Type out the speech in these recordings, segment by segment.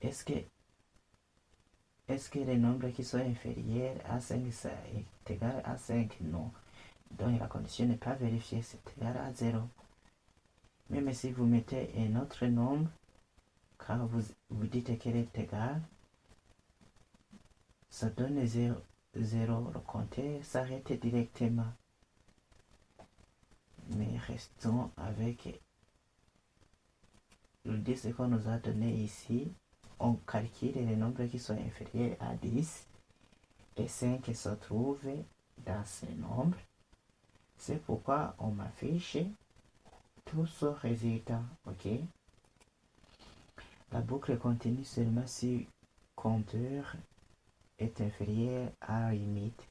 Est-ce que, est-ce que les nombres qui sont inférieurs à 5 ça est égal à 5? Non. Donc la condition n'est pas vérifiée, c'est égal à 0. Même si vous mettez un autre nombre, quand vous dites qu'elle est égale, ça donne 0. Le compteur s'arrête directement. Mais restons avec le 10 qu'on nous a donné ici. On calcule les nombres qui sont inférieurs à 10 et 5 se trouvent dans ces nombres. C'est pourquoi on m'affiche tout ce résultat. Ok. La boucle continue seulement si compteur est inférieur à limite.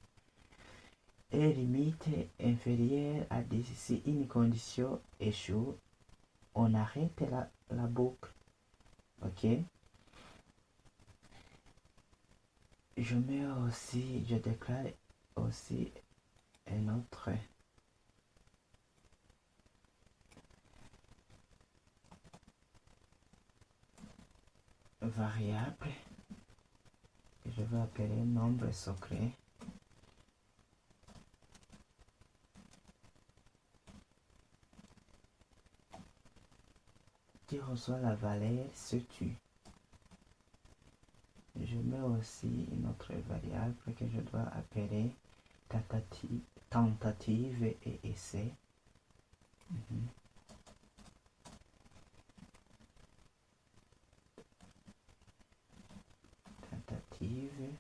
Et limite inférieure à 10. Si une condition échoue, on arrête la boucle. Ok. Je déclare aussi un autre variable que je vais appeler nombre secret. Qui reçoit la valeur se tue. Je mets aussi une autre variable que je dois appeler tentative et essai. Tentative.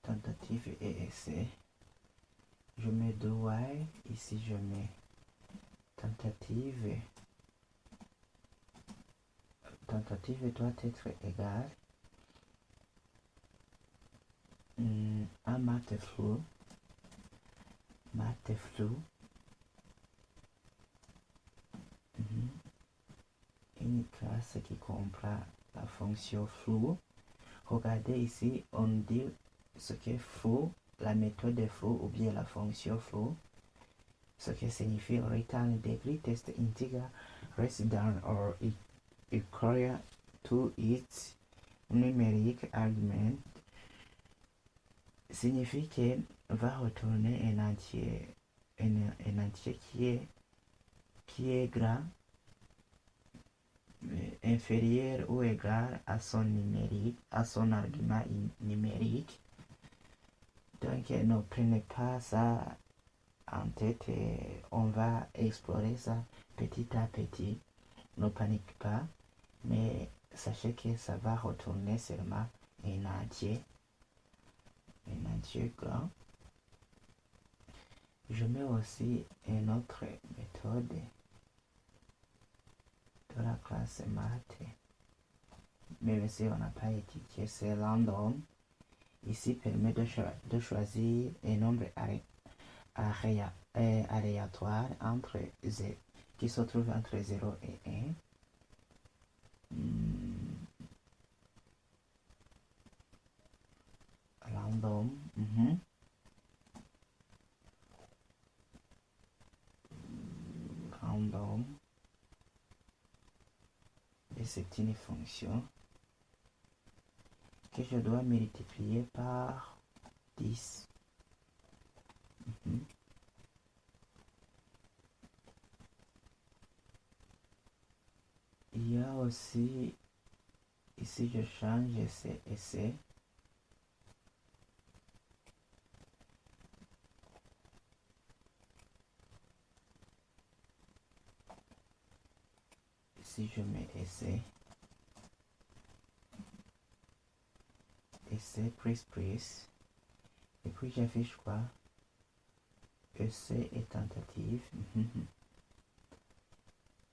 Tentative et essai. Je mets do while. Ici, je mets tentative. Tentative doit être égale à matflow. Une classe qui comprend la fonction flow. Regardez ici, on dit ce qu'est flow, la méthode flow ou bien la fonction flow. Ce qui signifie return the greatest integer resident or equal to its numeric argument. Signifie qu'elle va retourner un entier qui est grand, inférieur ou égal à son argument numérique. Donc ne prenez pas ça en tête et on va explorer ça petit à petit. Ne paniquez pas, mais sachez que ça va retourner seulement un entier grand. Je mets aussi une autre méthode de la classe math, même si on n'a pas étudié, c'est random. Ici permet de choisir un nombre aléatoire qui se trouve entre 0 et 1. Random. Random. Et c'est une fonction que je dois multiplier par 10. Il y a aussi, ici je change essai. Ici je mets essai. Essai plus. Et puis j'affiche quoi? Essai et tentative.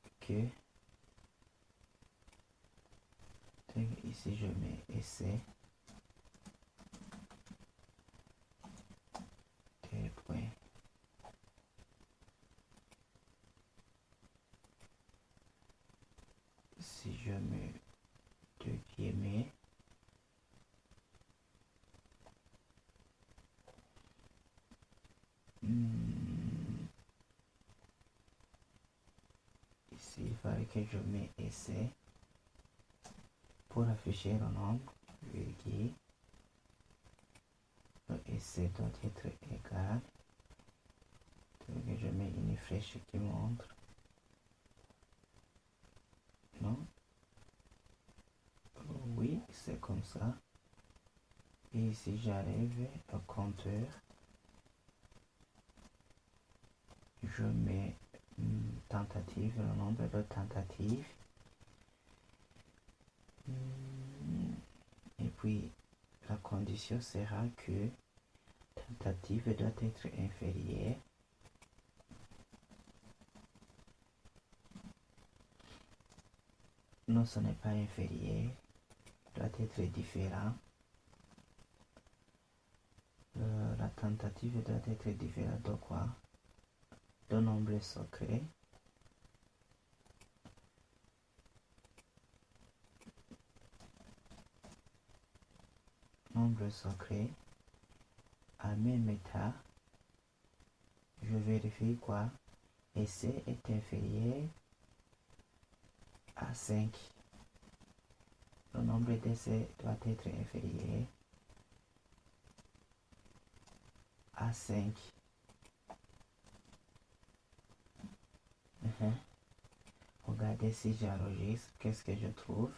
Ok. Donc ici je mets essai. Tel point. si je mets deux guillemets, ici il fallait que je mette essai pour afficher le nombre, virgule, le essai doit être égal, donc je mets une flèche qui montre, non, oui, c'est comme ça, et ici j'arrive au compteur, je mets tentative, le nombre de tentatives, et puis la condition sera que tentative doit être inférieure non, ce n'est pas inférieur, doit être différent. La tentative doit être différente de quoi? De nombre secret. Nombre secret. À même état, je vérifie quoi? Essai est inférieur à 5. Le nombre d'essais doit être inférieur à 5. Regardez si j'enregistre, qu'est-ce que je trouve?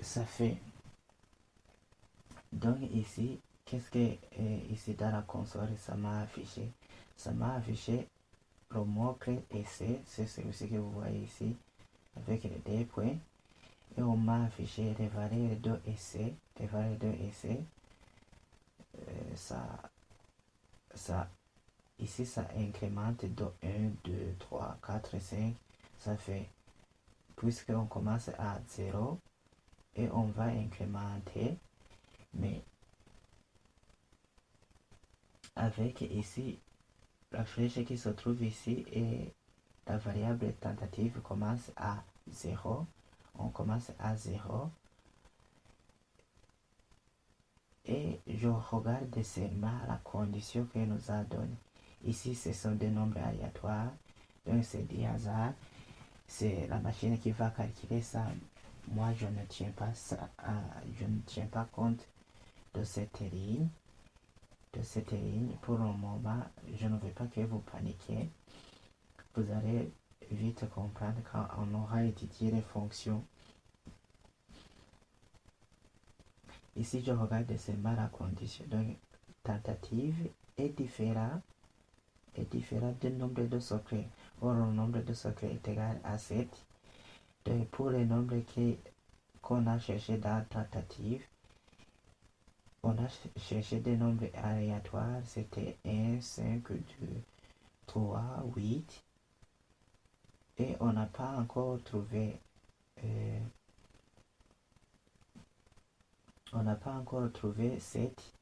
Ça fait. Donc ici, qu'est-ce que ici dans la console, ça m'a affiché? Ça m'a affiché le mot-clé essai, c'est celui que vous voyez ici, avec les deux points. Et on m'a affiché les valeurs de essai. Les valeurs de essai, ici, ça incrémente de 1, 2, 3, 4, 5. Ça fait, puisqu'on commence à 0, et on va incrémenter, mais avec ici, la flèche qui se trouve ici et la variable tentative commence à 0. On commence à 0. Et je regarde seulement la condition qu'elle nous a donnée. Ici, ce sont des nombres aléatoires. Donc, c'est du hasard. C'est la machine qui va calculer ça. Moi, je ne tiens pas je ne tiens pas compte de cette ligne. Pour le moment, je ne veux pas que vous paniquiez. Vous allez vite comprendre quand on aura étudié les fonctions. Ici, je regarde seulement la condition. Donc, tentative est différent du nombre de secrets. Or, le nombre de secrets est égal à 7. Donc, pour les nombres qu'on a cherché dans tentative, on a cherché des nombres aléatoires. C'était 1, 5, 2, 3, 8. Et on n'a pas encore trouvé... on n'a pas encore trouvé 7.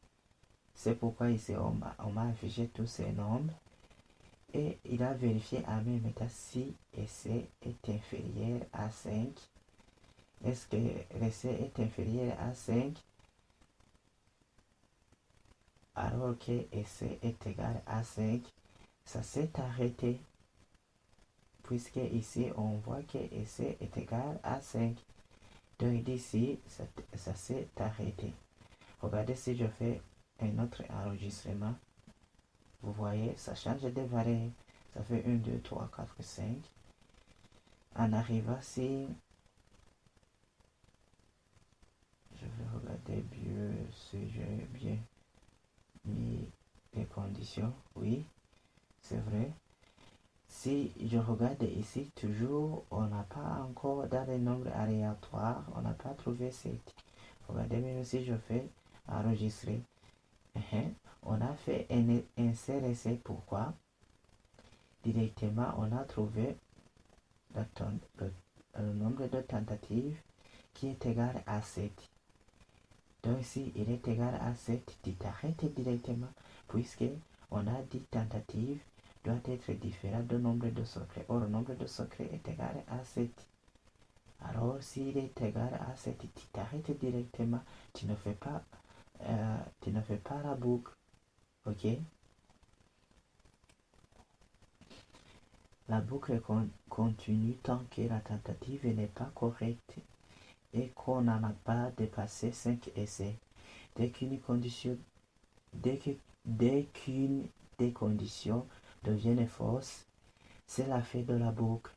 C'est pourquoi ici on m'a affiché tous ces nombres. Et il a vérifié en même état si essai est inférieur à 5. Est-ce que l'essai est inférieur à 5 alors que essai est égal à 5? Ça s'est arrêté. Puisque ici on voit que essai est égal à 5. Donc d'ici, ça s'est arrêté. Regardez si je fais un autre enregistrement. Vous voyez, ça change de valeur. Ça fait 1, 2, 3, 4, 5. En arrivant ici, je vais regarder bien si j'ai bien mis les conditions. Oui, c'est vrai. Si je regarde ici, toujours, on n'a pas encore dans les nombres aléatoires, on n'a pas trouvé 7. Regardez même si je fais enregistrer. On a fait un seul essai. Pourquoi? Directement, on a trouvé le nombre de tentatives qui est égal à 7. Donc, si il est égal à 7, tu t'arrêtes directement, puisque on a dit tentative, doit être différent du nombre de secrets. Or, le nombre de secrets est égal à 7. Alors, s'il est égal à 7, tu t'arrêtes directement. Tu ne fais pas la boucle. Ok? La boucle continue tant que la tentative n'est pas correcte et qu'on n'en a pas dépassé 5 essais. Dès qu'une des conditions devient fausse, c'est la fin de la boucle.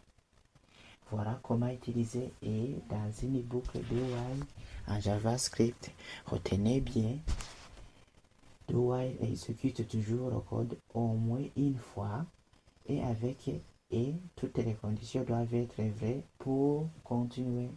Voilà comment utiliser et dans une boucle de while en JavaScript. Retenez bien, do while exécute toujours le code au moins une fois et toutes les conditions doivent être vraies pour continuer.